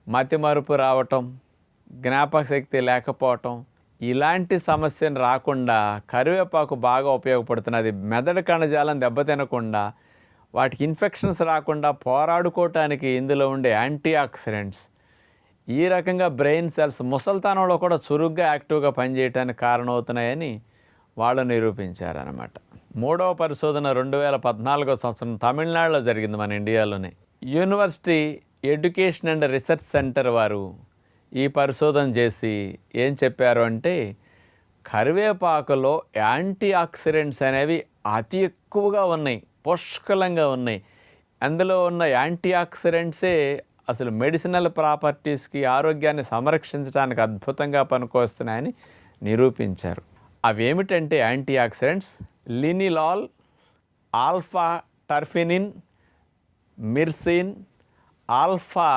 మతిమరుపు రావటం, జ్ఞాపక శక్తి లేకపోవటం, ఇలాంటి సమస్యను రాకుండా కరివేపాకు బాగా ఉపయోగపడుతున్నది. మెదడు కణజాలం దెబ్బతినకుండా, వాటికి ఇన్ఫెక్షన్స్ రాకుండా పోరాడుకోవటానికి ఇందులో ఉండే యాంటీ ఆక్సిడెంట్స్ ఈ రకంగా బ్రెయిన్ సెల్స్ ముసల్తనంలో కూడా చురుగ్గా యాక్టివ్గా పనిచేయడానికి కారణమవుతున్నాయని వాళ్ళు నిరూపించారనమాట. మూడవ పరిశోధన 2014 సంవత్సరం తమిళనాడులో జరిగింది, మన ఇండియాలోనే. University education and research centre వారు ఈ పరిశోధన చేసి ఏం చెప్పారు అంటే, కరివేపాకులో యాంటీ ఆక్సిడెంట్స్ అనేవి అతి ఎక్కువగా ఉన్నాయి, పుష్కలంగా ఉన్నాయి. అందులో ఉన్న యాంటీ ఆక్సిడెంట్సే అసలు మెడిసినల్ ప్రాపర్టీస్కి, ఆరోగ్యాన్ని సంరక్షించడానికి అద్భుతంగా పనికొస్తున్నాయని నిరూపించారు. అవి ఏమిటంటే యాంటీ ఆక్సిడెంట్స్ లినిలాల్, ఆల్ఫా టర్ఫినిన్, మిర్సిన్, ఆల్ఫా